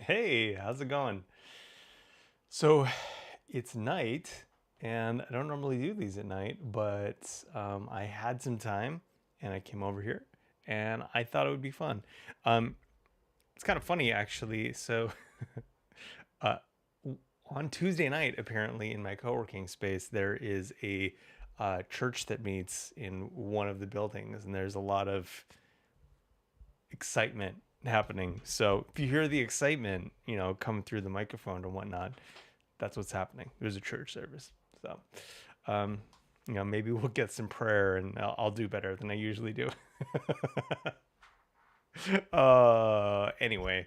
Hey, how's it going? So it's night, and I don't normally do these at night, but I had some time and I came over here and I thought it would be fun. Um, it's kind of funny, actually. So uh, on Tuesday night, apparently, in my co working space, there is a church that meets in one of the buildings, and there's a lot of excitement happening. So if you hear the excitement, come through the microphone and whatnot, that's what's happening. There's a church service. So, um, maybe we'll get some prayer and I'll do better than I usually do. Anyway,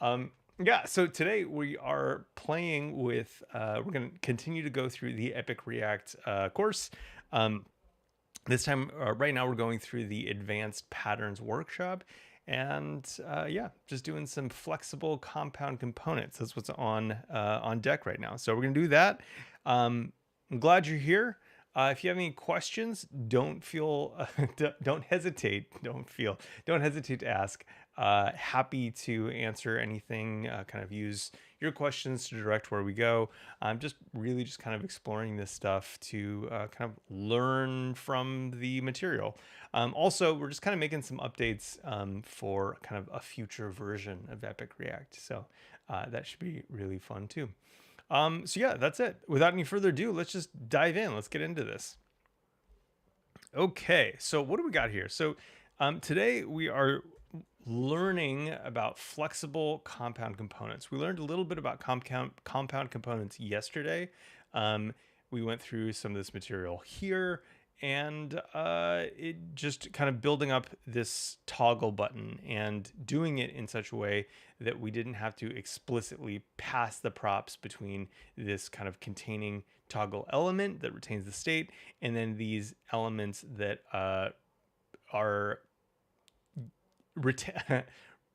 yeah, so today we are playing with, we're going to continue to go through the Epic React course. Um, this time, right now, we're going through the Advanced Patterns workshop. And yeah, just doing some flexible compound components. That's what's on deck right now. So we're gonna do that. I'm glad you're here. If you have any questions, don't feel, don't hesitate. Don't hesitate to ask. Happy to answer anything. Kind of use your questions to direct where we go. I'm just really just kind of exploring this stuff to kind of learn from the material. Also, we're just kind of making some updates for kind of a future version of Epic React. So that should be really fun too. So yeah, that's it. Without any further ado, let's just dive in. Let's get into this. Okay, so what do we got here? So today we are learning about flexible compound components. We learned a little bit about compound components yesterday. We went through some of this material here, and it just kind of building up this toggle button and doing it in such a way that we didn't have to explicitly pass the props between this kind of containing toggle element that retains the state and then these elements that are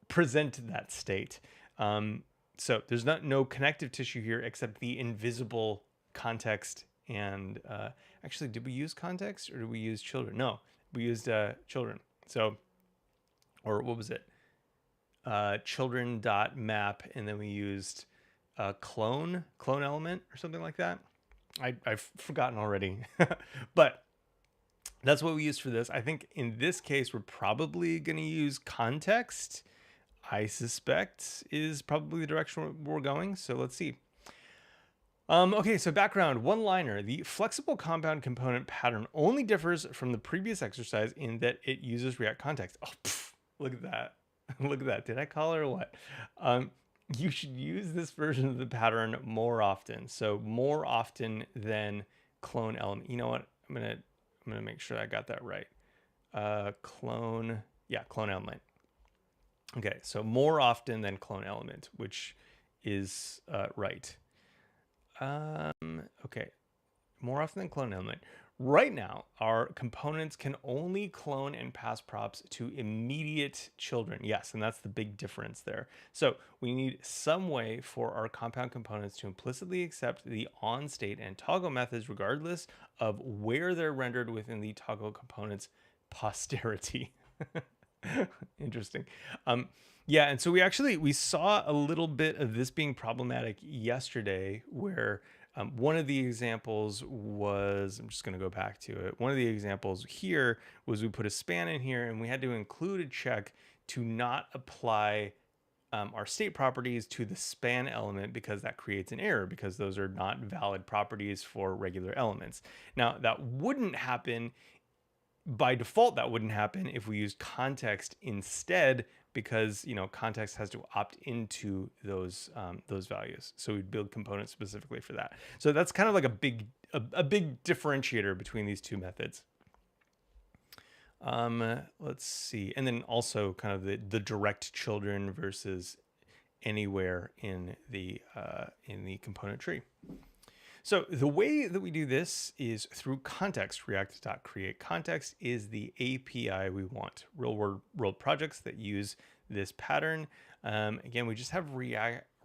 present that state. So there's no connective tissue here except the invisible context. And actually, did we use context or did we use children? No, we used children. So, or what was it? Children dot map, and then we used clone element or something like that. I've forgotten already, but that's what we used for this. I think in this case, we're probably going to use context. I suspect is probably the direction we're going. So let's see. Okay, so background, one-liner. The flexible compound component pattern only differs from the previous exercise in that it uses React context. Oh, look at that. Look at that. Did I call her or what? You should use this version of the pattern more often. So more often than clone element. You know what? I'm gonna make sure I got that right. Clone element. Okay, so more often than clone element, which is right. Okay, more often than clone element. Right now, our components can only clone and pass props to immediate children. Yes, and that's the big difference there. So we need some way for our compound components to implicitly accept the on state and toggle methods regardless of where they're rendered within the toggle component's posterity. Interesting. Yeah, and so we saw a little bit of this being problematic yesterday, where one of the examples was, I'm just going to go back to it. One of the examples here was we put a span in here, and we had to include a check to not apply our state properties to the span element because that creates an error because those are not valid properties for regular elements. Now, that wouldn't happen by default. That wouldn't happen if we used context instead, because context has to opt into those values. So we'd build components specifically for that. So that's kind of like a big differentiator between these two methods. Let's see, and then also kind of the direct children versus anywhere in the component tree. So the way that we do this is through context. React.create context is the API we want. Real world projects that use this pattern. Again, we just have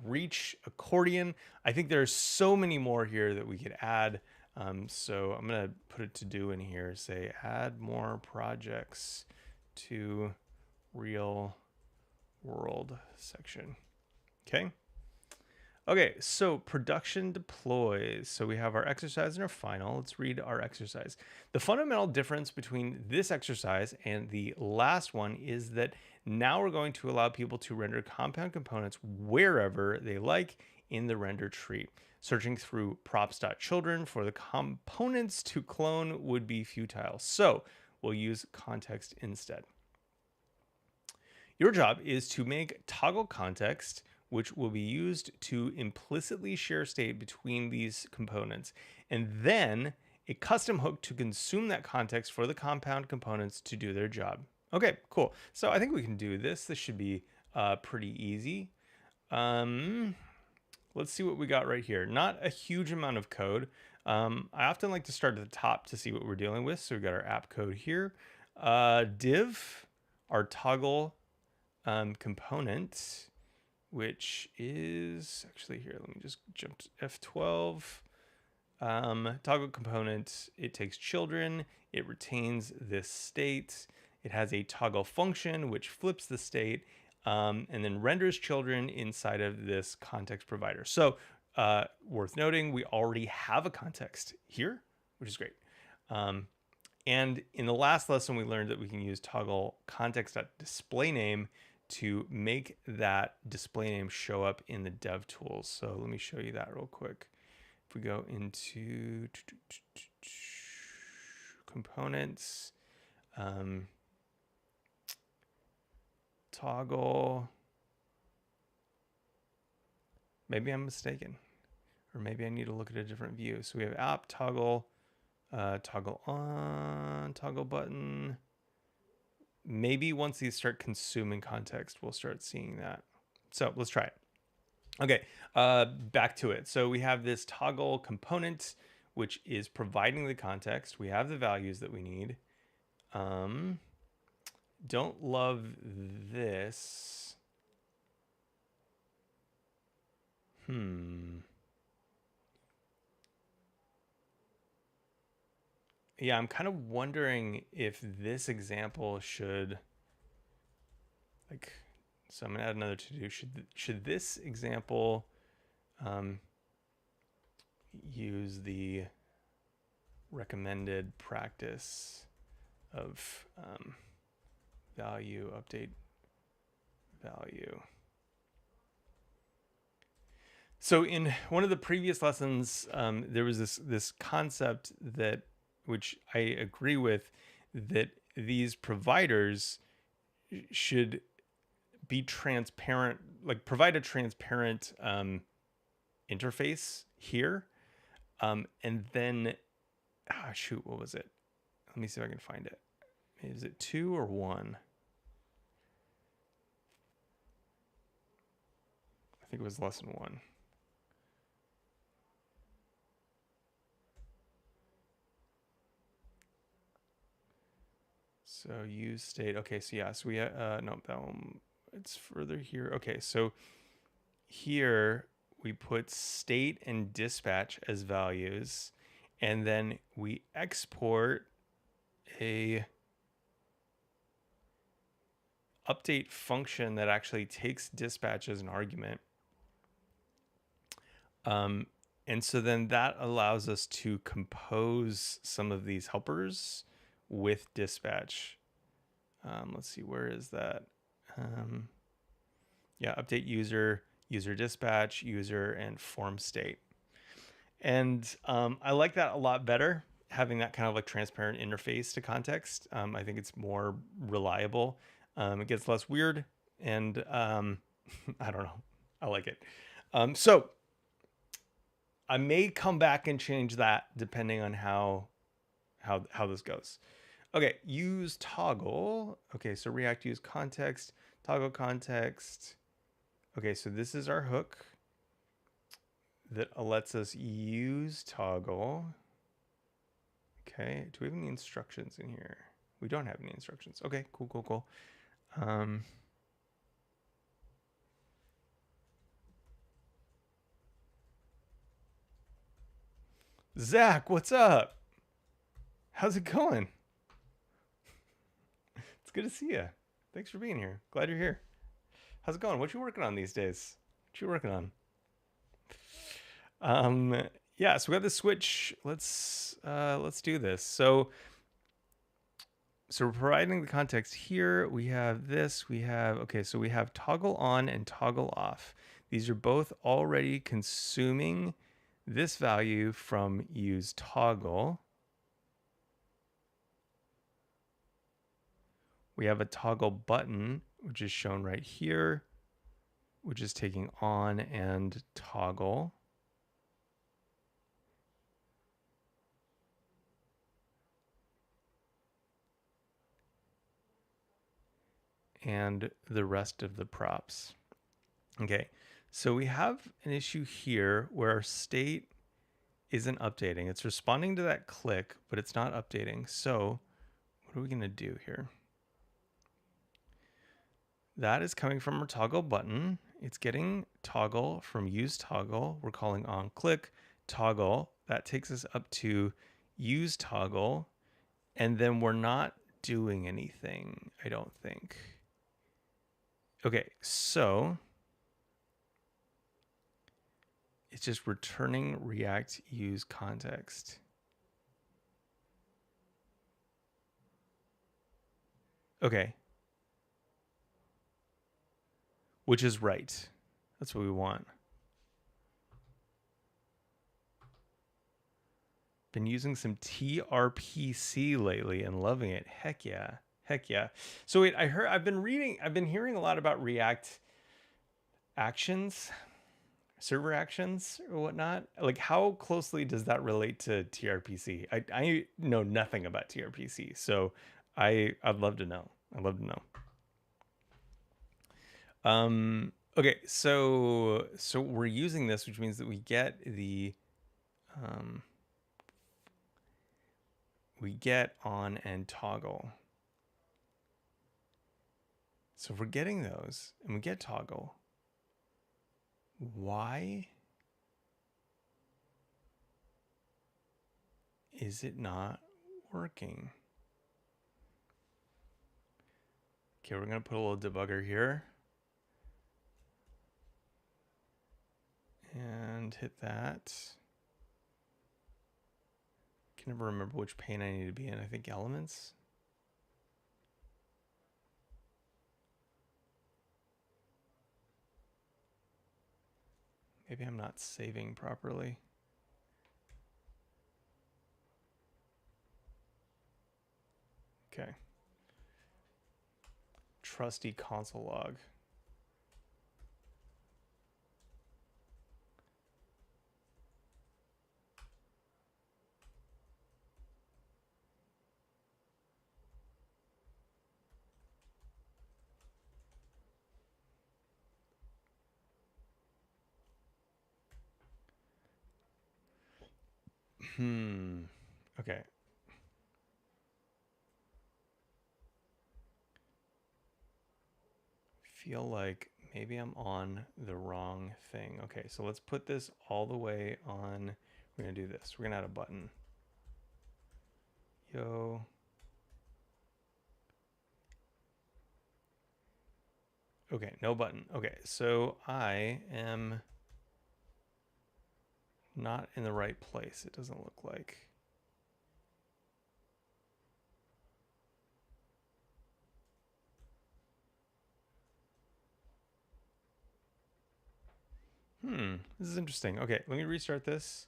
reach accordion. I think there's so many more here that we could add. So I'm going to put it to do in here. Say add more projects to real world section. Okay. Okay, so production deploys. So we have our exercise and our final. Let's read our exercise. The fundamental difference between this exercise and the last one is that now we're going to allow people to render compound components wherever they like in the render tree. Searching through props.children for the components to clone would be futile. So we'll use context instead. Your job is to make toggle context, which will be used to implicitly share state between these components, and then a custom hook to consume that context for the compound components to do their job. Okay, cool. So I think we can do this. This should be pretty easy. Let's see what we got right here. Not a huge amount of code. I often like to start at the top to see what we're dealing with. So we've got our app code here. Div, our toggle component, which is actually here. Let me just jump to F12. Toggle component, it takes children, it retains this state, it has a toggle function which flips the state, and then renders children inside of this context provider. So worth noting, we already have a context here, which is great. And in the last lesson, we learned that we can use toggle context.displayName to make that display name show up in the dev tools. So let me show you that real quick. If we go into components, toggle, maybe I'm mistaken, or maybe I need to look at a different view. So we have app toggle, toggle on, toggle button. Maybe once these start consuming context, we'll start seeing that. So let's try it. Okay, back to it. So we have this toggle component, which is providing the context. We have the values that we need. Don't love this. Yeah, I'm kind of wondering if this example should, like, so I'm gonna add another to do. Should this example use the recommended practice of value update value? So in one of the previous lessons, there was this concept that, which I agree with, that these providers should be transparent, like provide a transparent interface here. And then, shoot, what was it? Let me see if I can find it. Is it 2 or 1? I think it was lesson 1. So use state. Okay, so yeah, so we no, that one, it's further here. Okay, so here we put state and dispatch as values, and then we export a update function that actually takes dispatch as an argument. And so then that allows us to compose some of these helpers with dispatch. Let's see, where is that? Yeah, update user, user dispatch, user, and form state. And I like that a lot better, having that kind of like transparent interface to context. I think it's more reliable. It gets less weird, and I don't know. I like it. So I may come back and change that depending on how this goes. Okay, use toggle. Okay, so React use context, toggle context. Okay, so this is our hook that lets us use toggle. Okay, do we have any instructions in here? We don't have any instructions. Okay, cool. Zach, what's up? How's it going? It's good to see you. Thanks for being here. Glad you're here. How's it going? What you working on these days? What you working on? Yeah, so we got the switch. Let's do this. So we're providing the context here. We have this. We have okay. So we have toggle on and toggle off. These are both already consuming this value from use toggle. We have a toggle button, which is shown right here, which is taking on and toggle. And the rest of the props. Okay, so we have an issue here where our state isn't updating. It's responding to that click, but it's not updating. So what are we gonna do here? That is coming from our toggle button. It's getting toggle from use toggle. We're calling on click toggle. That takes us up to use toggle. And then we're not doing anything, I don't think. Okay, so it's just returning React use context. Okay. Which is right. That's what we want. Been using some TRPC lately and loving it. Heck yeah. Heck yeah. So wait, I've been hearing a lot about React actions, server actions or whatnot. Like how closely does that relate to TRPC? I know nothing about TRPC, so I'd love to know. I'd love to know. Okay, so we're using this, which means that we get the we get on and toggle. So if we're getting those and we get toggle, why is it not working? Okay, we're going to put a little debugger here. And hit that. Can never remember which pane I need to be in. I think elements. Maybe I'm not saving properly. Okay. Trusty console log. Okay. Feel like maybe I'm on the wrong thing. Okay, so let's put this all the way on. We're gonna do this. We're gonna add a button. Yo. Okay, no button. Okay, so I am not in the right place. It doesn't look like. This is interesting. Okay, let me restart this.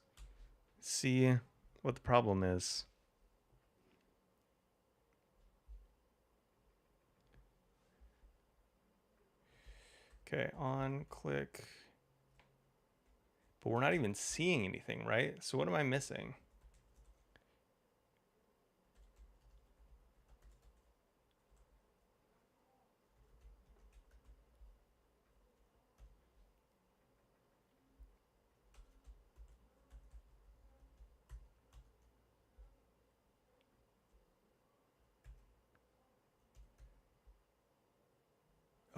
See what the problem is. Okay, on, click. But we're not even seeing anything, right? So what am I missing?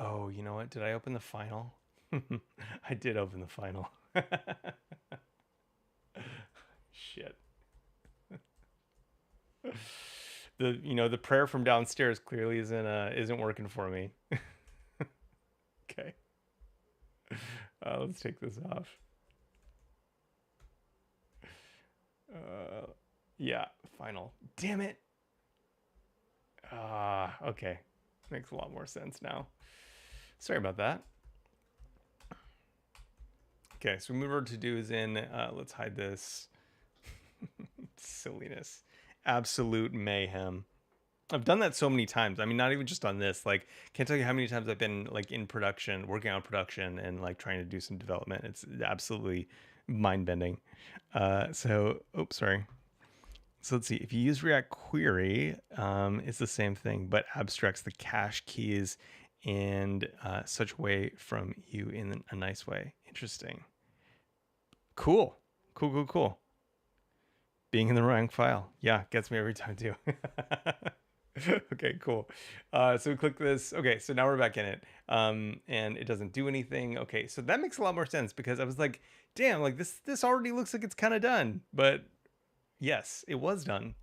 Oh, you know what? Did I open the final? I did open the final. Shit. The prayer from downstairs clearly isn't working for me. Okay. Let's take this off. Yeah, final. Damn it. Okay. Makes a lot more sense now. Sorry about that. Okay, so move our to-dos in. Let's hide this. Silliness. Absolute mayhem. I've done that so many times. I mean, not even just on this. Like, can't tell you how many times I've been like in production, working on production, and like trying to do some development. It's absolutely mind-bending. Oops, sorry. So let's see. If you use React Query, it's the same thing, but abstracts the cache keys in such a way from you in a nice way. Interesting. Cool. Cool. Being in the wrong file. Yeah, gets me every time too. Okay, cool. So we click this. Okay, so now we're back in it. And it doesn't do anything. Okay, so that makes a lot more sense because I was like, damn, like this already looks like it's kind of done. But yes, it was done.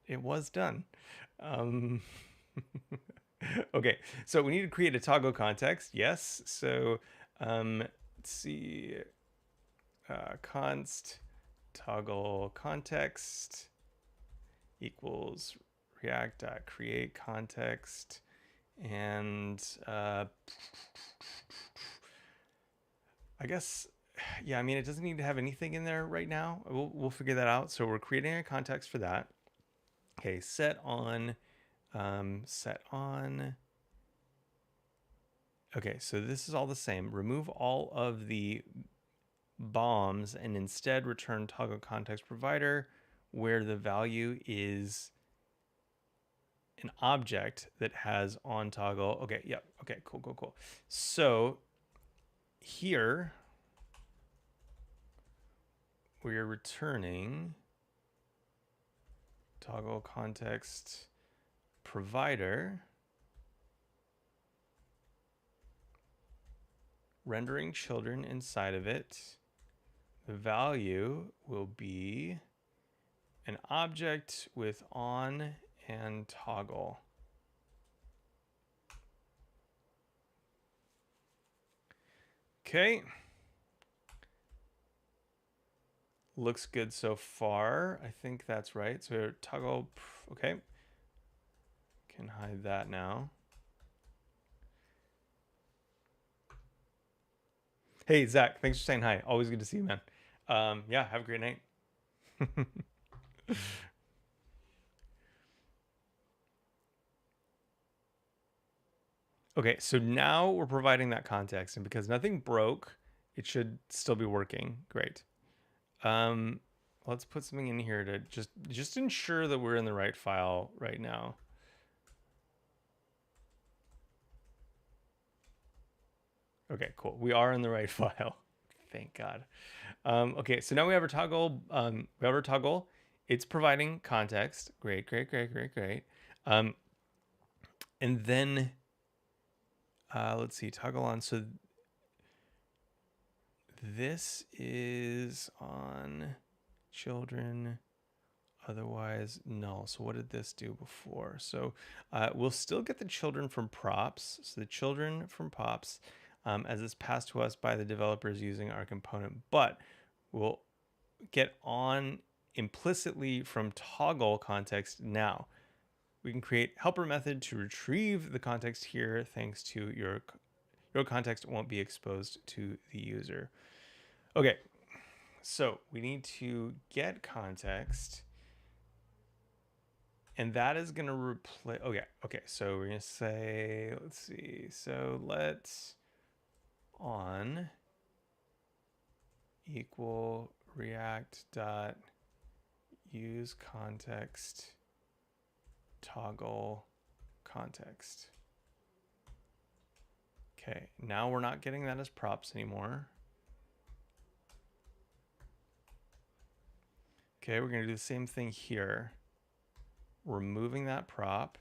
It was done. Okay, so we need to create a toggle context. Yes. So let's see. Const toggle context equals react.create context, and I guess, yeah, I mean, it doesn't need to have anything in there right now. We'll figure that out. So we're creating a context for that. Okay, set on. Okay, so this is all the same. Remove all of the bombs and instead return toggle context provider, where the value is an object that has on toggle. Okay, yep. Okay, cool. So here we're returning toggle context provider, rendering children inside of it. The value will be an object with on and toggle. Okay. Looks good so far. I think that's right. So toggle, okay. Can hide that now. Hey, Zach, thanks for saying hi. Always good to see you, man. Yeah, have a great night. Okay, so now we're providing that context, and because nothing broke, it should still be working. Great. Let's put something in here to just ensure that we're in the right file right now. Okay, cool. We are in the right file. Thank God. Okay, so now we have our toggle. We have our toggle. It's providing context. Great. And then let's see, toggle on. So this is on children, otherwise null. So what did this do before? So we'll still get the children from props. So the children from props as it's passed to us by the developers using our component, but we'll get on implicitly from toggle context now. We can create helper method to retrieve the context here, thanks to your context won't be exposed to the user. Okay, so we need to get context, and that is going to replace. Okay. So we're going to say, let's see. So let's on equal react dot use context toggle context. Okay, now we're not getting that as props anymore. Okay, we're going to do the same thing here. Removing that prop.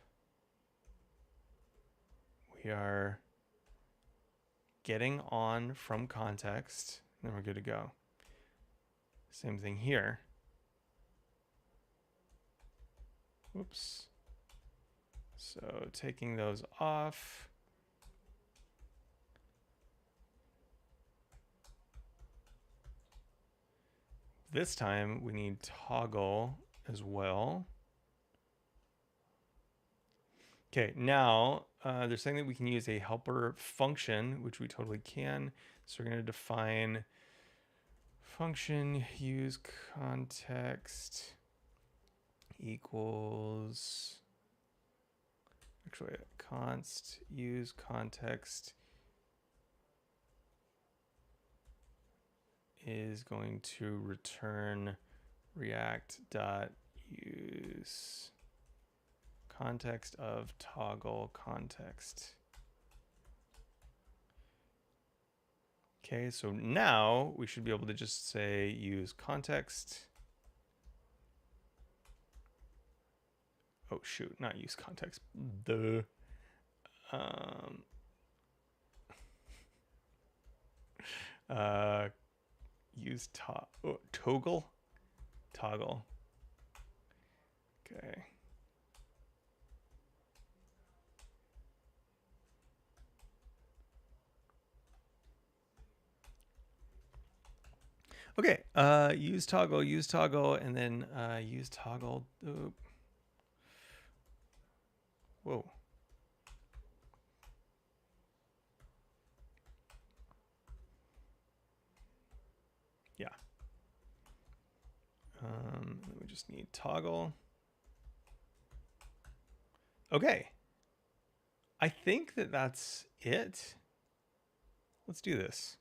We are getting on from context, and then we're good to go. Same thing here. Whoops. So taking those off. this time we need toggle as well. Okay, now they're saying that we can use a helper function, which we totally can. So we're going to define function use context equals, actually const use context is going to return react.use context of toggle context. Okay, so now we should be able to just say use context. Oh shoot, not use context. Use toggle. Okay. Okay, use toggle, and then use toggle. Whoa. Yeah. We just need toggle. Okay. I think that that's it. Let's do this.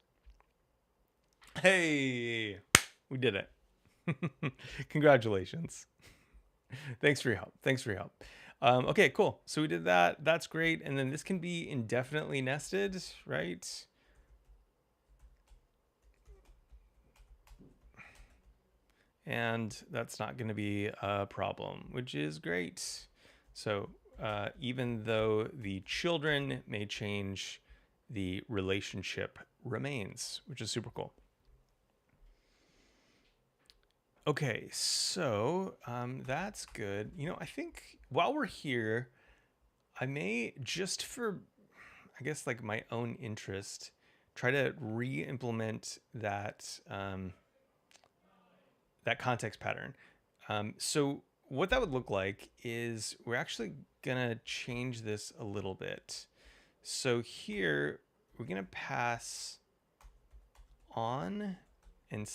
Hey, we did it. Congratulations. Thanks for your help. Okay, cool. So we did that. That's great. And then this can be indefinitely nested, right? And that's not going to be a problem, which is great. So even though the children may change, the relationship remains, which is super cool. Okay, so that's good. You know, I think while we're here, I may, just for, I guess, like my own interest, try to re-implement that that context pattern. So what that would look like is we're actually gonna change this a little bit. So here we're gonna pass on and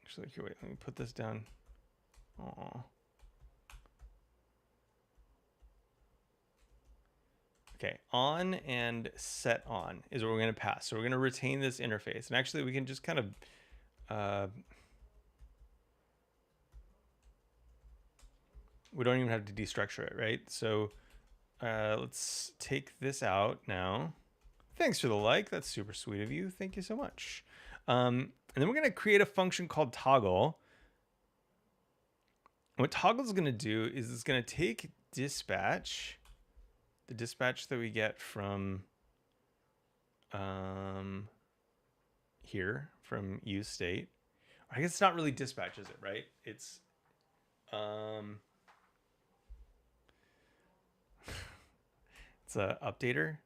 actually, here, wait, let me put this down. Aww. Okay, on and set on is what we're going to pass. So we're going to retain this interface. And actually, we can just kind of, we don't even have to destructure it, right? So let's take this out now. Thanks for the like. That's super sweet of you. Thank you so much. And then we're going to create a function called toggle. What toggle is going to do is it's going to take dispatch, the dispatch that we get from here from use state. I guess it's not really dispatch, is it, right? It's it's a updater.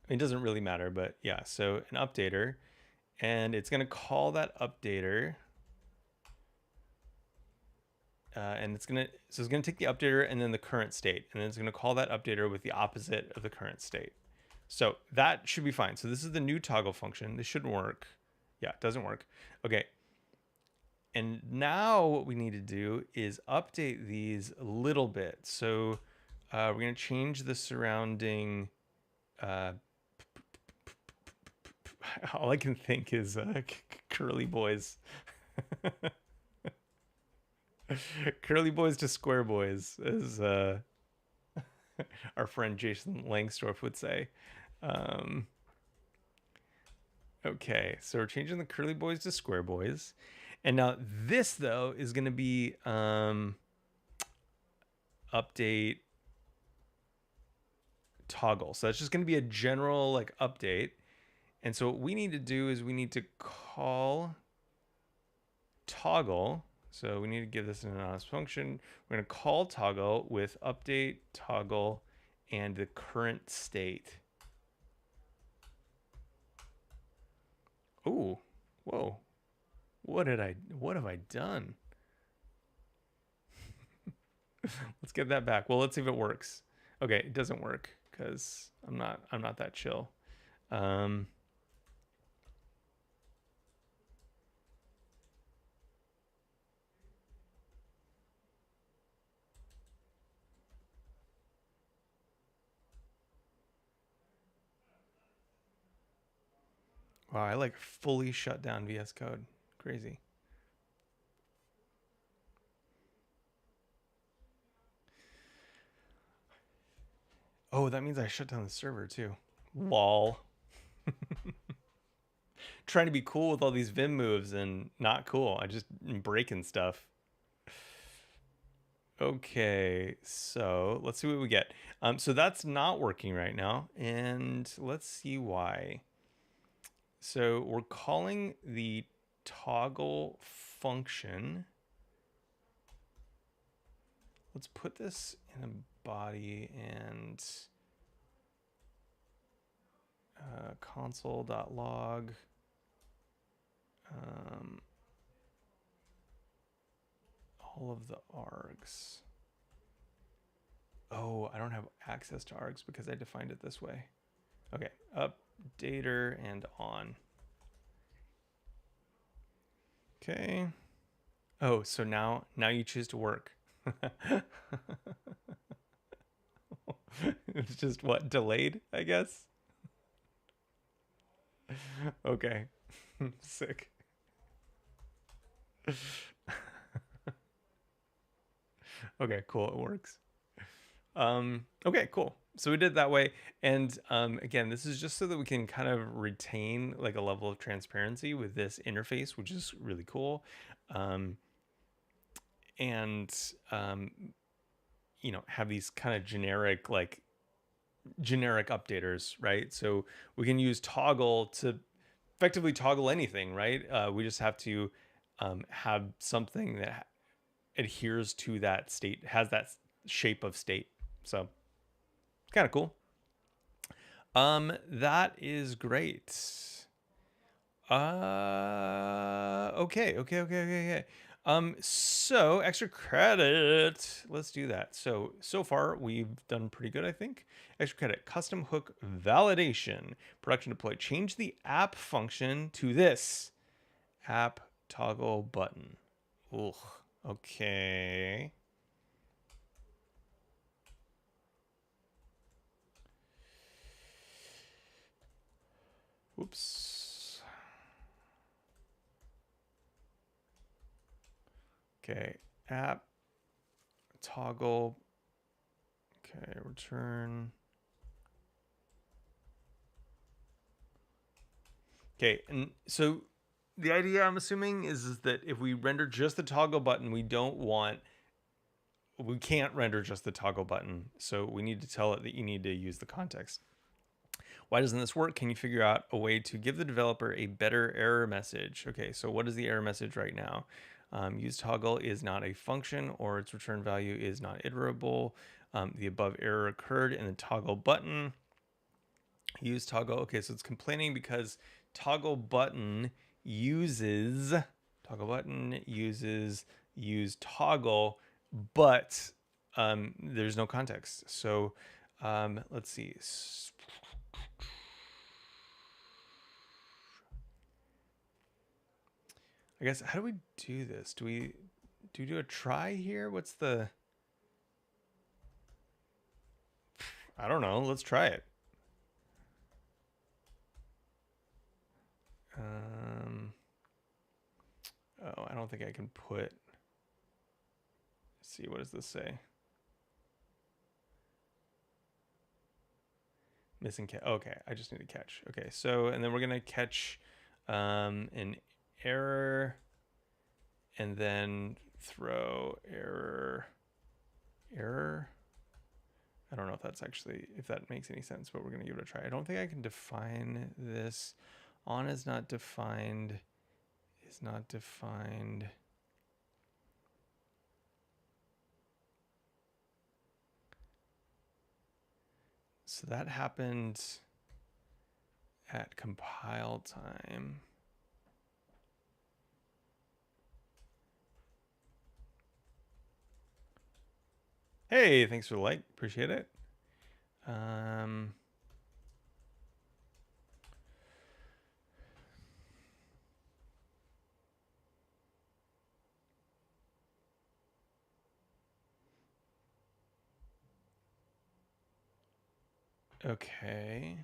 It doesn't really matter, but yeah, so an updater, and it's going to call that updater. And it's going to take the updater and then the current state, and then it's going to call that updater with the opposite of the current state. So that should be fine. So this is the new toggle function. This shouldn't work. Yeah, it doesn't work. Okay. And now what we need to do is update these a little bit. So we're going to change the surrounding. All I can think is curly boys. Curly boys to square boys, as our friend Jason Langsdorff would say. Okay, so we're changing the curly boys to square boys. And now this, though, is going to be update toggle. So that's just going to be a general like update. And so what we need to do is we need to call toggle. So we need to give this an anonymous function. We're going to call toggle with update toggle and the current state. Oh, whoa. What have I done? Let's get that back. Well, let's see if it works. Okay, it doesn't work because I'm not that chill. Um, wow, I like fully shut down VS Code. Crazy. Oh, that means I shut down the server too. Lol. Trying to be cool with all these Vim moves and not cool. I just am breaking stuff. Okay, so let's see what we get. So that's not working right now, and let's see why. So we're calling the toggle function. Let's put this in a body and console.log. All of the args. Oh, I don't have access to args because I defined it this way. Okay, updater and on. Okay. Oh, so now you choose to work. It's just what, delayed, I guess. Okay. Sick. Okay, cool. It works. Okay, cool. So we did it that way. And again, this is just so that we can kind of retain like a level of transparency with this interface, which is really cool. And you know, have these kind of generic updaters, right? So we can use toggle to effectively toggle anything, right? We just have to have something that adheres to that state, has that shape of state. So kind of cool. That is great. Okay. So extra credit. Let's do that. So far we've done pretty good, I think. Extra credit, custom hook validation, production deploy. Change the app function to this app toggle button. Ugh. Okay. Whoops. Okay. App toggle. Okay. Return. Okay. And so the idea I'm assuming is that if we render just the toggle button, we can't render just the toggle button. So we need to tell it that you need to use the context. Why doesn't this work? Can you figure out a way to give the developer a better error message? Okay, so what is the error message right now? Use toggle is not a function, or its return value is not iterable. The above error occurred in the toggle button. Use toggle. Okay, so it's complaining because toggle button uses use toggle, but there's no context. So let's see. I guess, how do we do this? Do we do a try here? What's the... I don't know. Let's try it. Oh, I don't think I can put... Let's see, what does this say? Missing catch. Okay, I just need to catch. Okay, so, and then we're gonna catch an error, and then throw error. I don't know if that's actually, if that makes any sense, but we're gonna give it a try. I don't think I can define this. On is not defined. Is not defined. So that happened at compile time. Hey, thanks for the like. Appreciate it. Um, okay.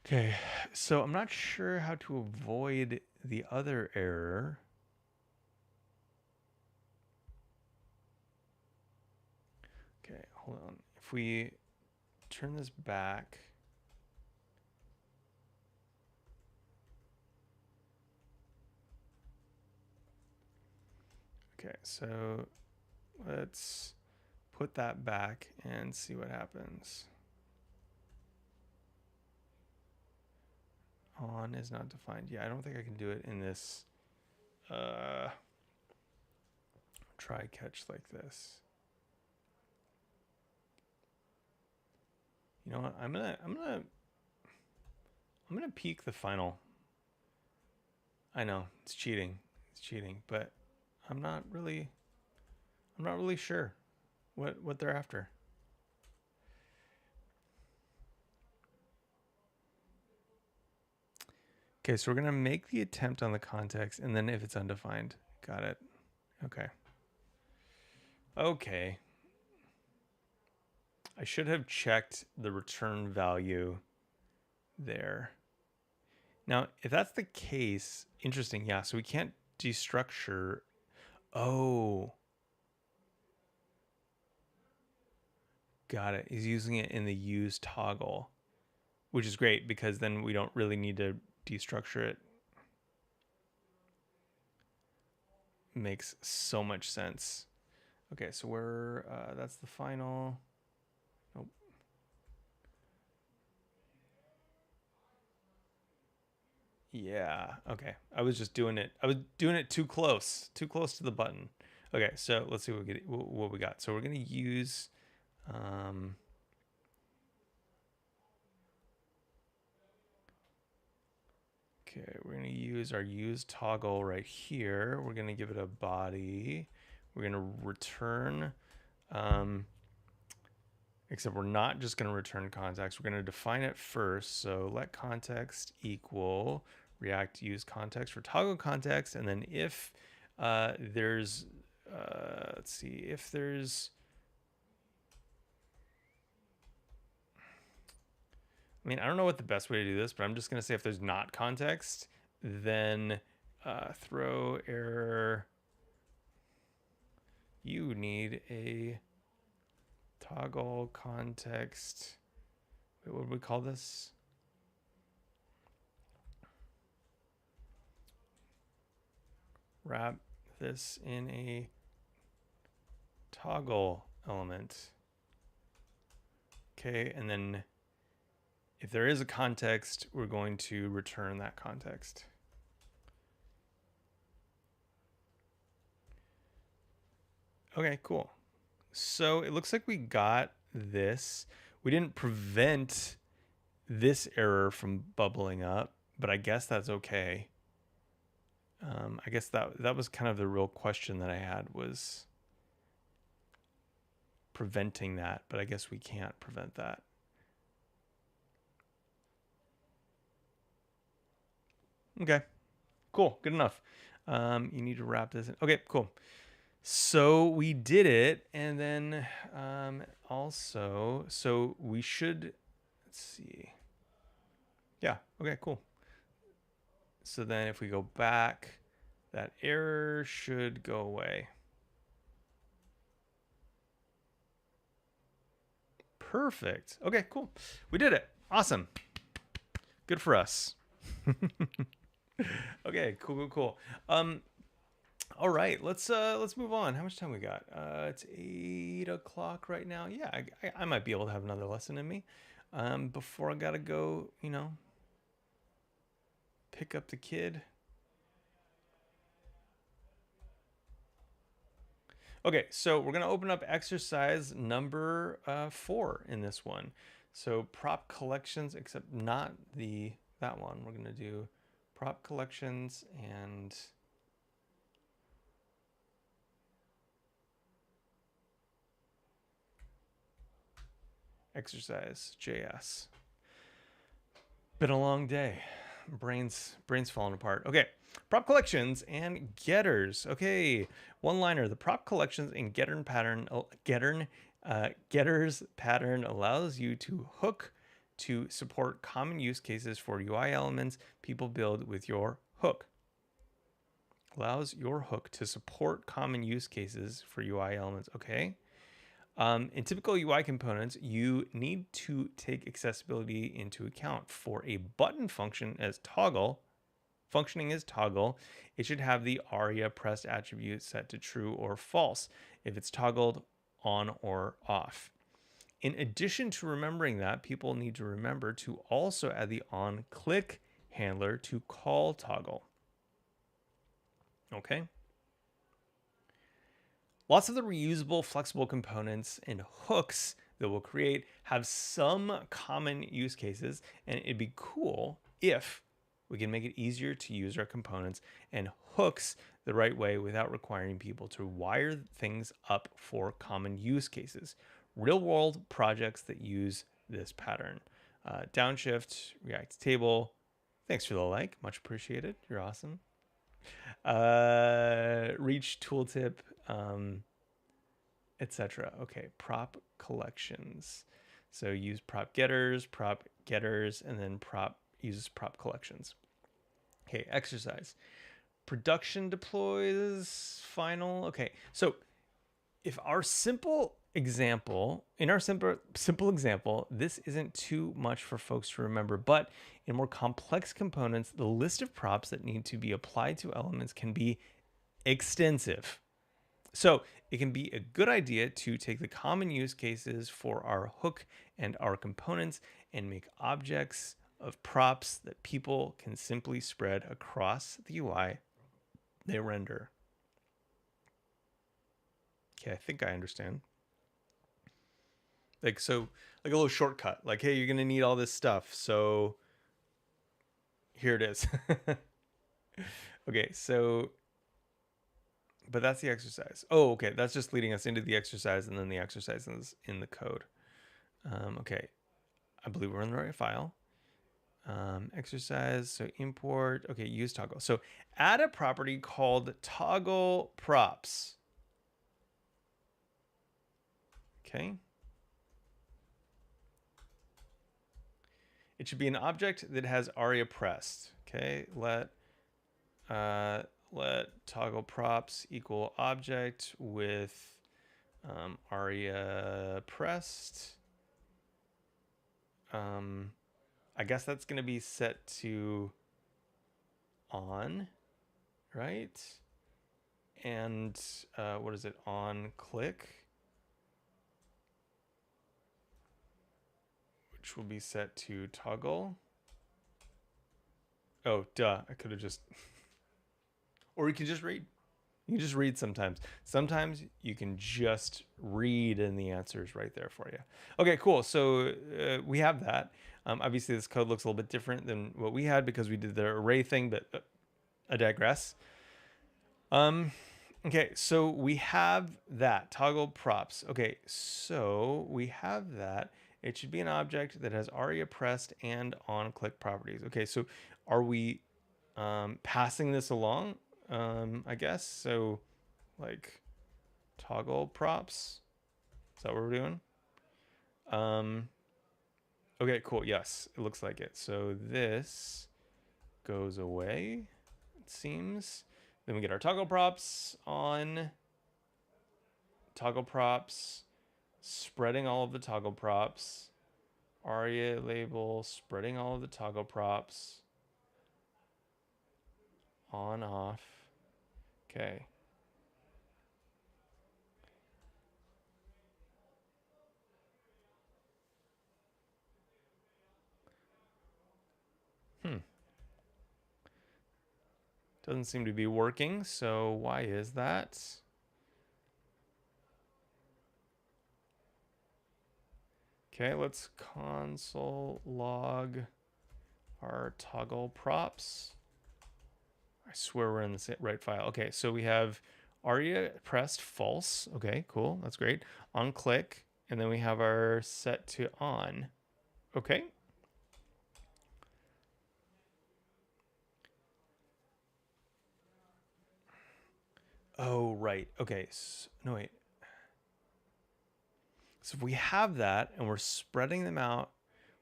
Okay, so I'm not sure how to avoid the other error. Okay, hold on. If we turn this back, okay, so let's put that back and see what happens. On is not defined. Yeah, I don't think I can do it in this try catch like this. You know what? I'm gonna peek the final. I know it's cheating. It's cheating, but I'm not really sure what they're after. Okay, so we're gonna make the attempt on the context, and then if it's undefined, got it. Okay. Okay. I should have checked the return value there. Now, if that's the case, interesting. Yeah, so we can't destructure. Oh, got it. He's using it in the use toggle, which is great because then we don't really need to destructure it. Makes so much sense. Okay, so we're that's the final. Nope. Yeah. Okay. I was just doing it. I was doing it too close to the button. Okay, so let's see what we got. So we're gonna use. Um, okay, we're gonna use our use toggle right here. We're gonna give it a body. We're gonna return. Except we're not just going to return context. We're going to define it first. So let context equal React use context for toggle context. And then if there's, let's see, if there's, I mean, I don't know what the best way to do this, but I'm just going to say if there's not context, then throw error. You need a toggle context. Wait, what would we call this? Wrap this in a toggle element. Okay, and then if there is a context, we're going to return that context. Okay, cool. So it looks like we got this. We didn't prevent this error from bubbling up, but I guess that's okay. I guess that was kind of the real question that I had, was preventing that, but I guess we can't prevent that. Okay, cool, good enough. You need to wrap this in. Okay, cool. So we did it, and then also, so we should, let's see. Yeah, okay, cool. So then if we go back, that error should go away. Perfect. Okay, cool. We did it. Awesome. Good for us. Okay, cool. All right, let's move on. How much time we got? It's 8 o'clock right now. Yeah, I might be able to have another lesson in me before I gotta go, pick up the kid. Okay, so we're gonna open up exercise number 4 in this one. So prop collections, except not that one. We're gonna do prop collections and exercise JS. Been a long day. Brains falling apart. Okay, prop collections and getters. Okay, one liner. The prop collections and getters pattern allows you to hook to support common use cases for UI elements people build with your hook. Allows your hook to support common use cases for UI elements. Okay. In typical UI components, you need to take accessibility into account. For a button function as toggle, functioning as toggle, it should have the ARIA pressed attribute set to true or false if it's toggled on or off. In addition to remembering that, people need to remember to also add the on-click handler to call toggle. Okay. Lots of the reusable, flexible components and hooks that we'll create have some common use cases, and it'd be cool if we can make it easier to use our components and hooks the right way without requiring people to wire things up for common use cases. Real-world projects that use this pattern. Downshift, React table. Thanks for the like, much appreciated. You're awesome. Reach tooltip, etc. Okay, prop collections. So use prop getters, and then uses prop collections. Okay, exercise. Production deploys final. Okay, so if our simple example, this isn't too much for folks to remember, but in more complex components, the list of props that need to be applied to elements can be extensive. So it can be a good idea to take the common use cases for our hook and our components and make objects of props that people can simply spread across the UI they render. Okay, I think I understand. Like a little shortcut. Like, hey, you're gonna need all this stuff, so here it is. Okay, so, but that's the exercise. Oh, okay, that's just leading us into the exercise, and then the exercise is in the code. Okay, I believe we're in the right file. Exercise, so import, okay, use toggle. So add a property called toggle props. Okay. It should be an object that has ARIA pressed. Okay, let toggle props equal object with ARIA pressed. I guess that's going to be set to on, right? And what is it? On click, which will be set to toggle. Oh, duh. I could have just, or you can just read. You can just read sometimes. Sometimes you can just read and the answer is right there for you. Okay, cool. So we have that. Obviously, this code looks a little bit different than what we had because we did the array thing, but I digress. Okay, so we have that. Toggle props. Okay, so we have that. It should be an object that has ARIA pressed and on click properties. Okay, so are we passing this along? I guess so, like toggle props. Is that what we're doing? Okay, cool. Yes, it looks like it. So this goes away, it seems. Then we get our toggle props on. Toggle props, spreading all of the toggle props. ARIA label, spreading all of the toggle props. On, off. Okay. Doesn't seem to be working, so why is that? Okay, let's console log our toggle props. I swear we're in the right file. Okay, so we have aria pressed false. Okay, cool. That's great. On click, and then we have our set to on. Okay. Oh, right. Okay. So, no, wait. So if we have that and we're spreading them out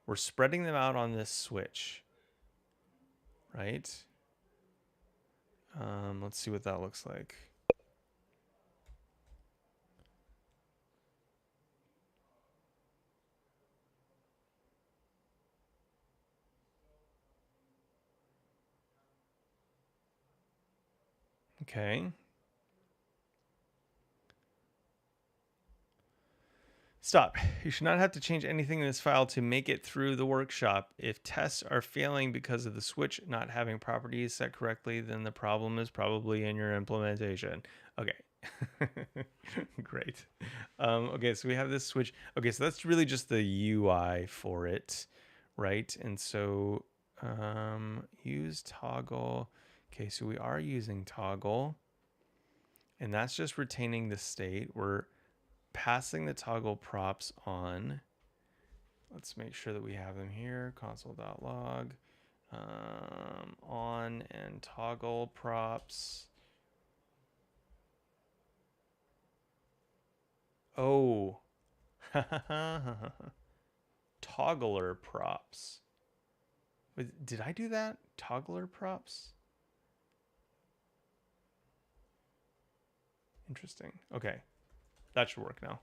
on this switch, right? Let's see what that looks like. Okay. Stop. You should not have to change anything in this file to make it through the workshop. If tests are failing because of the switch not having properties set correctly, then the problem is probably in your implementation. Okay. Great. Okay, so we have this switch. Okay, so that's really just the UI for it, right? And so use toggle. Okay, so we are using toggle, and that's just retaining the state. We're passing the toggle props on. Let's make sure that we have them here. Console.log on and toggle props. Oh, toggler props. Did I do that? Toggler props? Interesting. Okay. That should work now.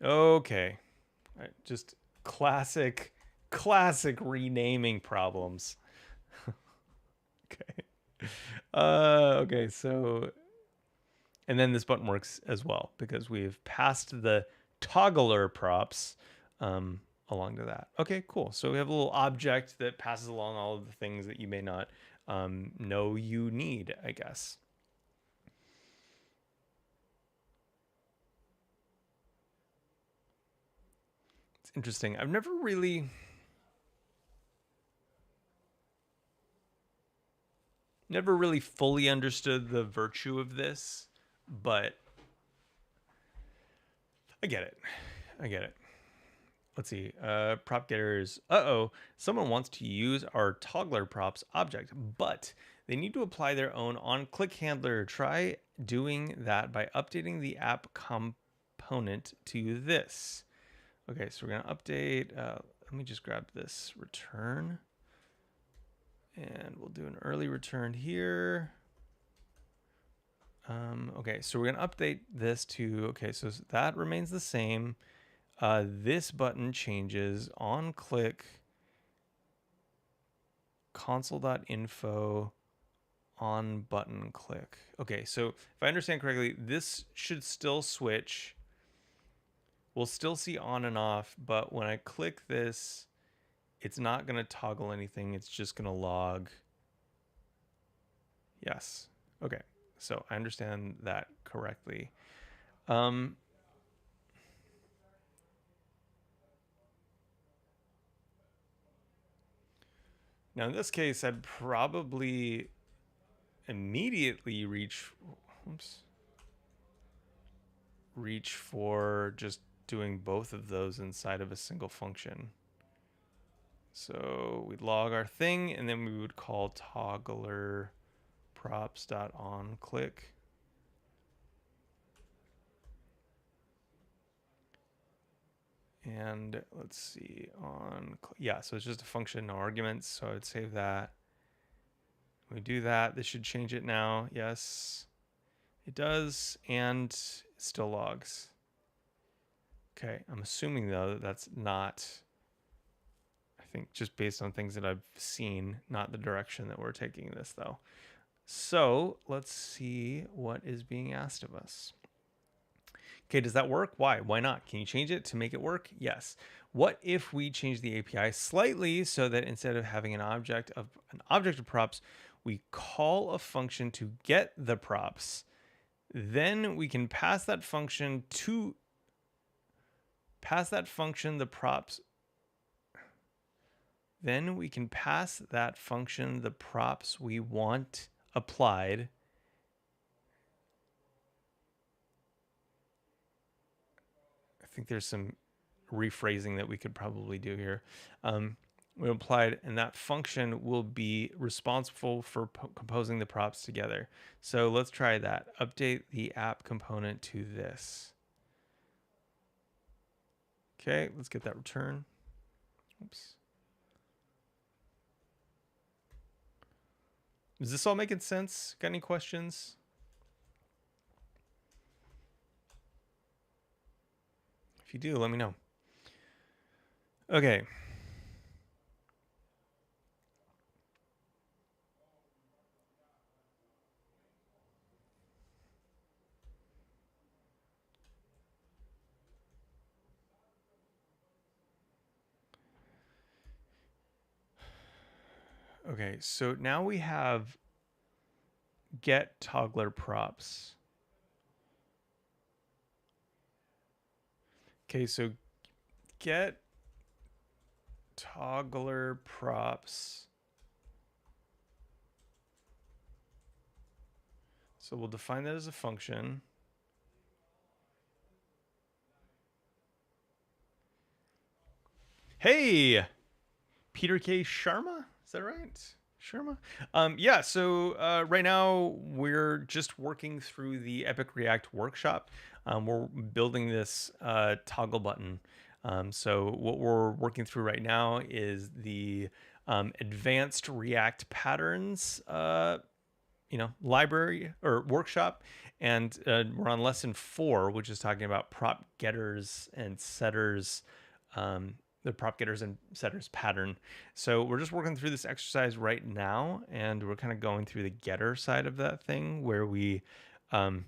Okay. All right, just classic renaming problems. Okay. Okay, so and then this button works as well because we've passed the toggler props along to that. Okay, cool. So we have a little object that passes along all of the things that you may not know you need, I guess. It's interesting. I've never really fully understood the virtue of this, but I get it. Let's see. Prop getters. Someone wants to use our toggler props object, but they need to apply their own on click handler. Try doing that by updating the app component to this. Okay, so we're gonna update. Let me just grab this return, and we'll do an early return here. Okay, so we're gonna update this to, okay, so that remains the same. This button changes on click console.info on button click. Okay, so if I understand correctly, this should still switch. We'll still see on and off, but when I click this, it's not gonna toggle anything. It's just gonna log. Yes. Okay. So I understand that correctly. Now in this case, I'd probably immediately reach for just doing both of those inside of a single function. So we'd log our thing, and then we would call toggler props.onClick. And let's see, yeah, so it's just a function, no arguments. So I would save that. We do that. This should change it now. Yes, it does, and it still logs. Okay, I'm assuming though that that's not, I think just based on things that I've seen, not the direction that we're taking this though. So let's see what is being asked of us. Okay, does that work? Why? Why not? Can you change it to make it work? Yes. What if we change the API slightly so that instead of having an object of props, we call a function to get the props. Then we can pass that function the props. Then we can pass that function the props we want applied. I think there's some rephrasing that we could probably do here. We applied, and that function will be responsible for composing the props together. So let's try that. Update the app component to this. Okay, let's get that return. Oops. Is this all making sense? Got any questions? If you do, let me know. Okay. Okay, so now we have get toggler props. Okay, so get toggler props. So we'll define that as a function. Hey, Peter K. Sharma, is that right? Sharma? Yeah, so right now we're just working through the Epic React workshop. We're building this toggle button. So what we're working through right now is the advanced React patterns library or workshop, and we're on lesson 4, which is talking about prop getters and setters, the prop getters and setters pattern. So we're just working through this exercise right now, and we're kind of going through the getter side of that thing, where we kind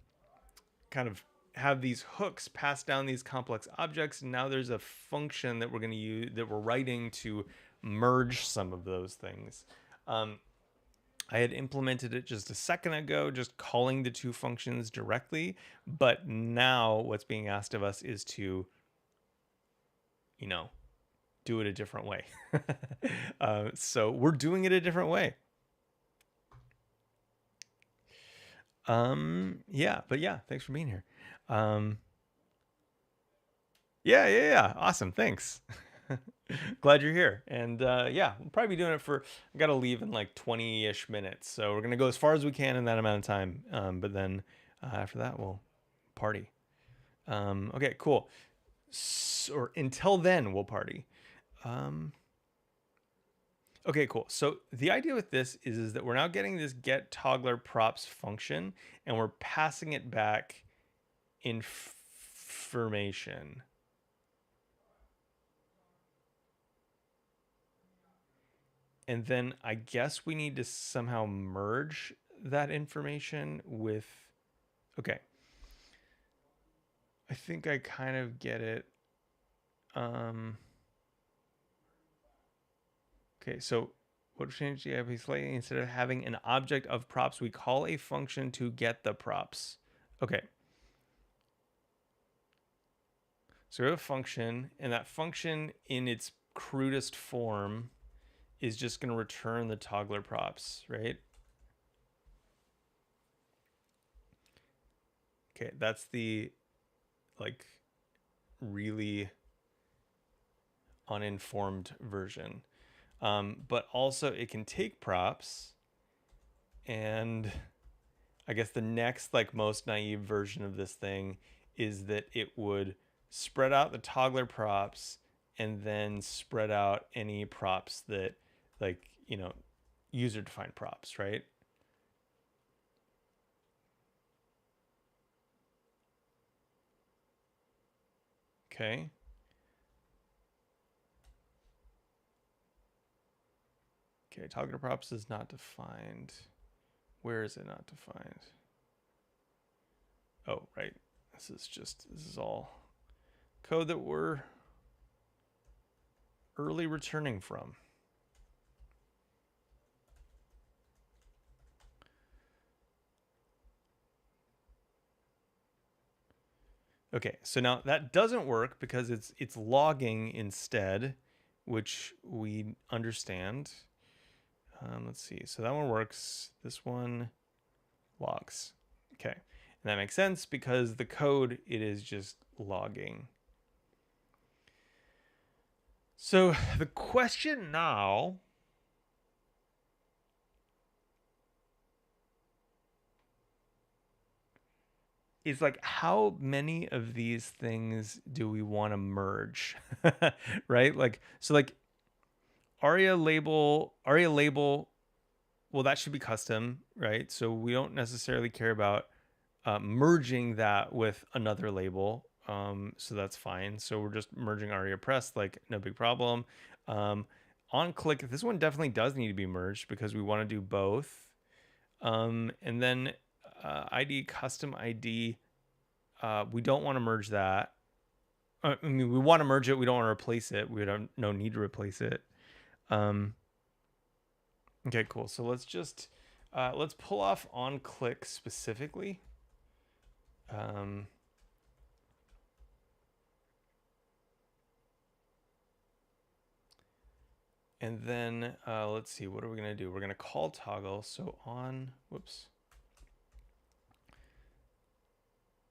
of have these hooks pass down these complex objects, and now there's a function that we're going to use, that we're writing to merge some of those things. I had implemented it just a second ago, just calling the two functions directly. But now what's being asked of us is to, do it a different way. So we're doing it a different way. Yeah, but yeah, thanks for being here. Yeah. Awesome. Thanks. Glad you're here. And yeah, we'll probably be doing it for, I got to leave in like 20-ish minutes. So we're going to go as far as we can in that amount of time. But then after that, we'll party. Okay, cool. Or until then, we'll party. Okay, cool. So the idea with this is that we're now getting this get toggler props function, and we're passing it back information. And then I guess we need to somehow merge that information with, okay. I think I kind of get it. Okay, so what changed the IP slightly? Instead of having an object of props, we call a function to get the props. Okay. So we have a function, and that function in its crudest form is just going to return the toggler props, right? Okay, that's the like really uninformed version. But also it can take props, and I guess the next like most naive version of this thing is that it would spread out the toggler props and then spread out any props that like, user defined props, right? Okay. Okay, toggler props is not defined. Where is it not defined? Oh, right. This is all code that we're early returning from. Okay, so now that doesn't work because it's logging instead, which we understand. Let's see. So that one works. This one logs. Okay. And that makes sense because the code, it is just logging. So the question now is like, how many of these things do we want to merge? Right? Like, so like ARIA label, well, that should be custom, right? So we don't necessarily care about merging that with another label. So that's fine. So we're just merging ARIA press, like no big problem. On click, this one definitely does need to be merged because we want to do both. And then ID, custom ID, we don't want to merge that. I mean, we want to merge it. We don't want to replace it. We don't no need to replace it. Okay, cool. So let's just let's pull off on click specifically. And then let's see, what are we gonna do? We're gonna call toggle. So on, whoops.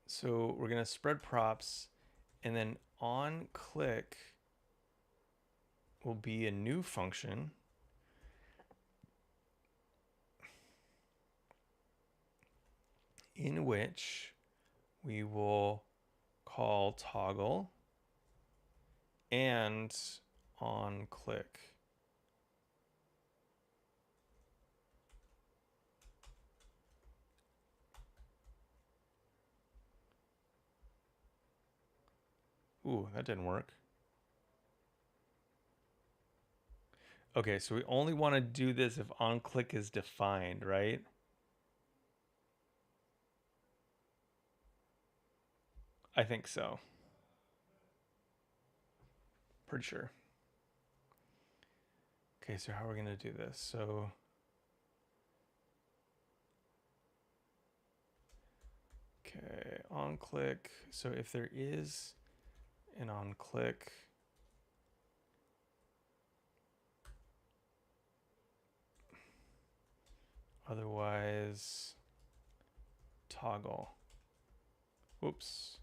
So we're gonna spread props, and then on click will be a new function. In which we will call toggle and on click. Ooh, that didn't work. Okay, so we only want to do this if on click is defined, right? I think so. Pretty sure. Okay, so how are we going to do this? So okay, on click. So if there is an on click, otherwise toggle. Whoops.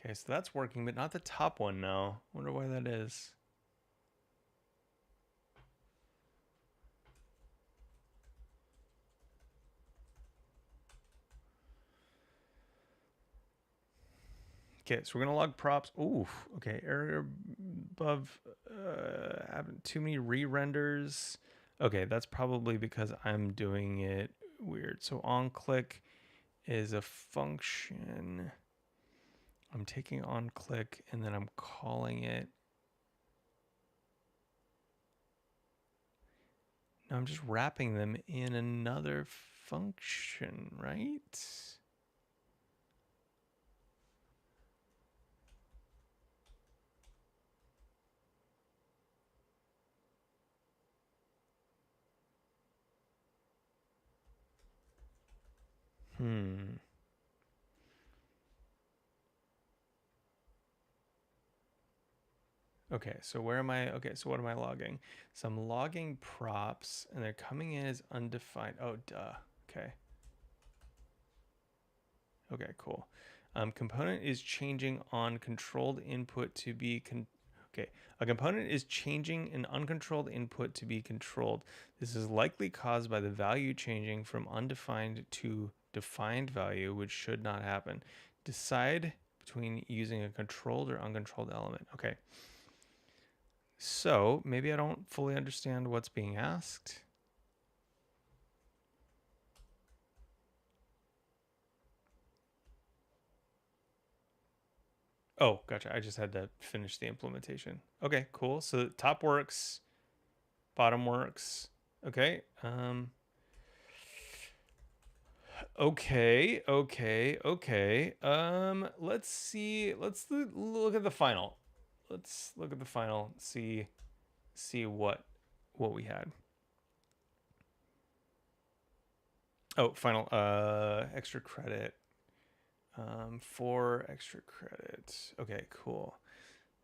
Okay, so that's working, but not the top one now. Wonder why that is. Okay, so we're gonna log props. Ooh, okay, error above having too many re-renders. Okay, that's probably because I'm doing it weird. So on click is a function. I'm taking on click and then I'm calling it. Now I'm just wrapping them in another function, right? Okay, so where am I? Okay, so what am I logging? So I'm logging props and they're coming in as undefined. Oh, duh. Okay. Okay, cool. Component is changing on controlled input to be okay. A component is changing an uncontrolled input to be controlled. This is likely caused by the value changing from undefined to defined value, which should not happen. Decide between using a controlled or uncontrolled element. Okay. So maybe I don't fully understand what's being asked. Oh, gotcha. I just had to finish the implementation. Okay, cool. So top works, bottom works. Okay. Okay. Let's see. Let's look at the final. Let's look at the final. See what what we had. Oh, final extra credit. 4 extra credit. Okay, cool.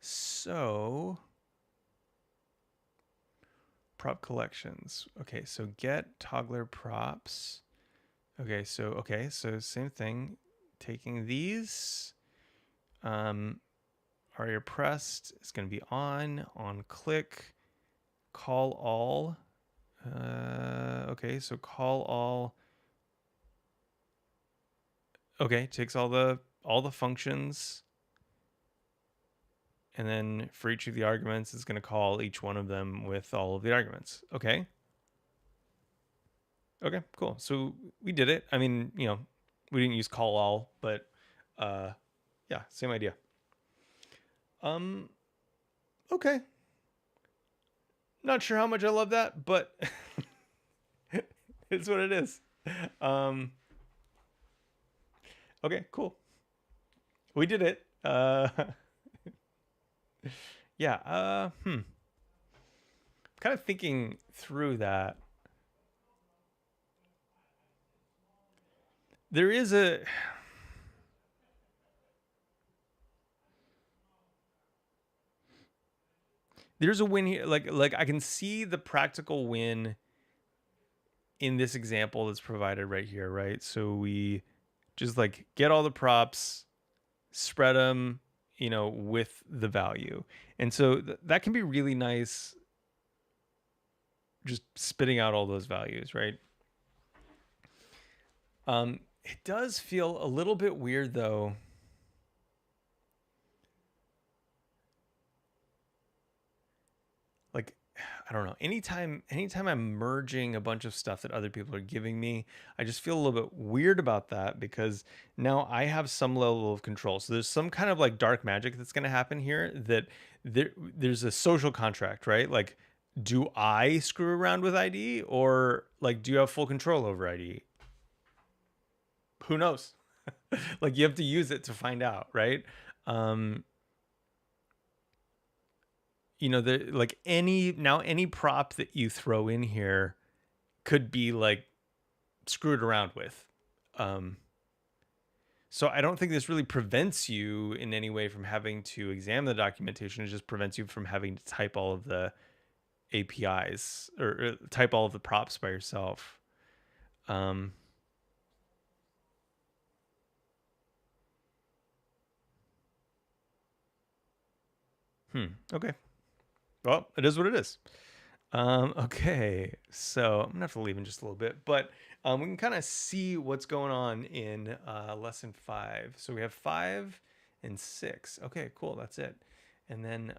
So prop collections. Okay, so get toggler props. Okay, so same thing. Taking these. Aria pressed is going to be on click, call all. Okay, so call all. Okay, takes all the functions, and then for each of the arguments, it's going to call each one of them with all of the arguments. Okay. Okay, cool. So we did it. I mean, we didn't use call all, but yeah, same idea. Okay. Not sure how much I love that, but it's what it is. Okay, cool. We did it. Yeah. Kind of thinking through that. There's a win here. Like I can see the practical win in this example that's provided right here, right? So we just like get all the props, spread them, with the value. And so that can be really nice, just spitting out all those values, right? It does feel a little bit weird though. Like, I don't know. Anytime I'm merging a bunch of stuff that other people are giving me, I just feel a little bit weird about that because now I have some level of control. So there's some kind of like dark magic that's going to happen here that there's a social contract, right? Like, do I screw around with ID or like do you have full control over ID? Who knows? Like you have to use it to find out, right? Um like any prop that you throw in here could be like screwed around with. So I don't think this really prevents you in any way from having to examine the documentation. It just prevents you from having to type all of the APIs or type all of the props by yourself. Okay. Well, it is what it is. Okay, so I'm gonna have to leave in just a little bit, but we can kind of see what's going on in lesson 5. So we have 5 and 6. Okay, cool. That's it. And then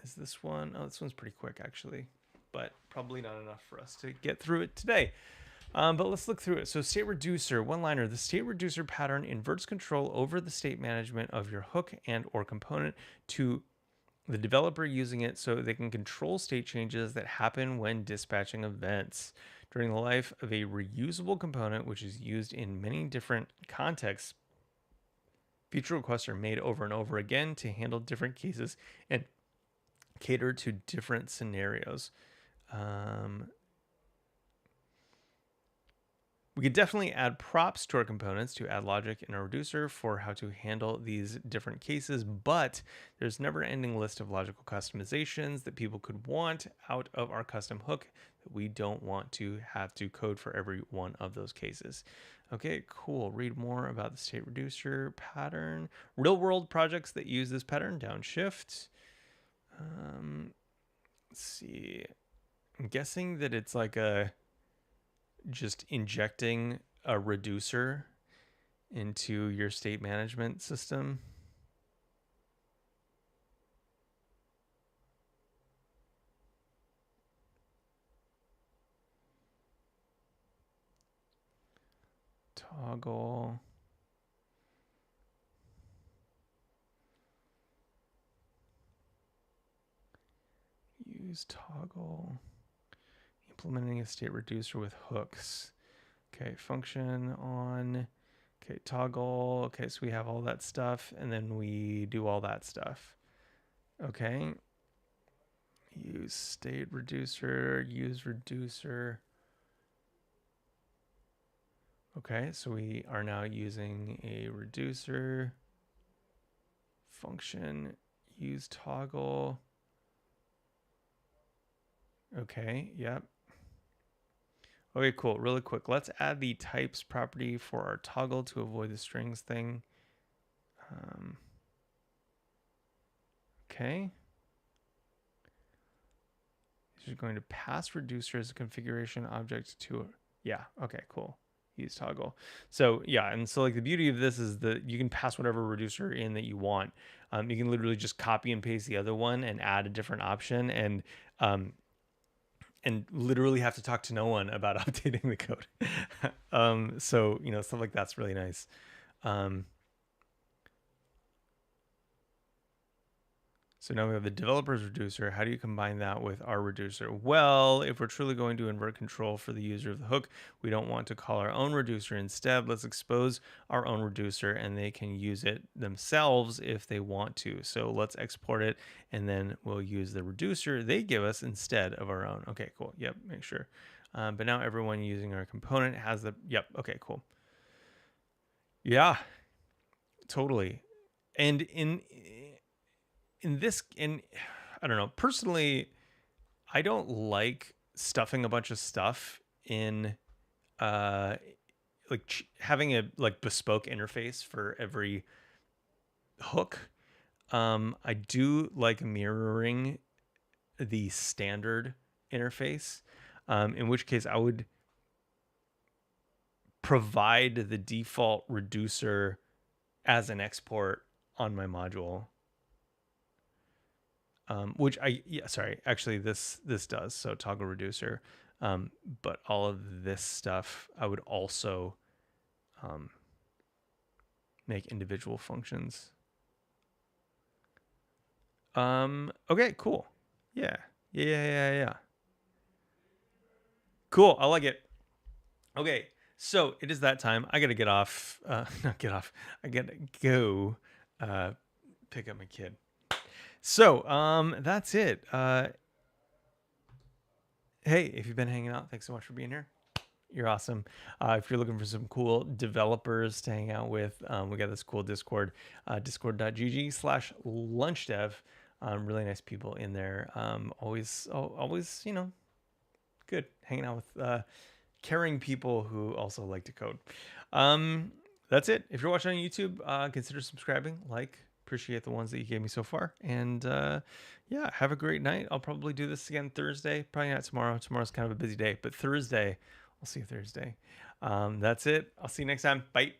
is this one? Oh, this one's pretty quick actually, but probably not enough for us to get through it today. But let's look through it. So state reducer, one-liner. The state reducer pattern inverts control over the state management of your hook and or component to the developer using it so they can control state changes that happen when dispatching events. During the life of a reusable component, which is used in many different contexts, feature requests are made over and over again to handle different cases and cater to different scenarios. We could definitely add props to our components to add logic in our reducer for how to handle these different cases, but there's never ending list of logical customizations that people could want out of our custom hook that we don't want to have to code for every one of those cases. Okay, cool. Read more about the state reducer pattern. Real world projects that use this pattern, downshift. Let's see. I'm guessing that it's like just injecting a reducer into your state management system. Toggle. Use toggle. Implementing a state reducer with hooks. Okay, function on. Okay, toggle. Okay, so we have all that stuff, and then we do all that stuff. Okay. use state reducer, use reducer. Okay, so we are now using a reducer function, use toggle. Okay, yep. Okay, cool. Really quick. Let's add the types property for our toggle to avoid the strings thing. Okay. You're going to pass reducer as a configuration object to, yeah, okay, cool. Use toggle. So yeah, and so like the beauty of this is that you can pass whatever reducer in that you want. You can literally just copy and paste the other one and add a different option, and literally have to talk to no one about updating the code. So you know, stuff like that's really nice. So now we have the developer's reducer. How do you combine that with our reducer? Well, if we're truly going to invert control for the user of the hook, we don't want to call our own reducer. Instead, let's expose our own reducer and they can use it themselves if they want to. So let's export it and then we'll use the reducer they give us instead of our own. Okay, cool. Yep, make sure. But now everyone using our component has the, yep, okay, cool. Yeah, totally. And in this, I don't know, personally, I don't like stuffing a bunch of stuff in like having a like bespoke interface for every hook. I do like mirroring the standard interface, in which case I would provide the default reducer as an export on my module. Which actually this does, so toggle reducer, but all of this stuff I would also make individual functions. Okay, cool. Yeah. Cool, I like it. Okay, so it is that time. I gotta get off, not get off, I gotta go pick up my kid. So, that's it. Hey, if you've been hanging out, thanks so much for being here. You're awesome. If you're looking for some cool developers to hang out with, we got this cool Discord, discord.gg/lunchdev. Really nice people in there. Always, you know, good hanging out with caring people who also like to code. That's it. If you're watching on YouTube, consider subscribing, appreciate the ones that you gave me so far, and yeah, have a great night. I'll probably do this again Thursday, probably not tomorrow. Tomorrow's kind of a busy day, but Thursday, I'll see you Thursday. That's it. I'll see you next time. Bye.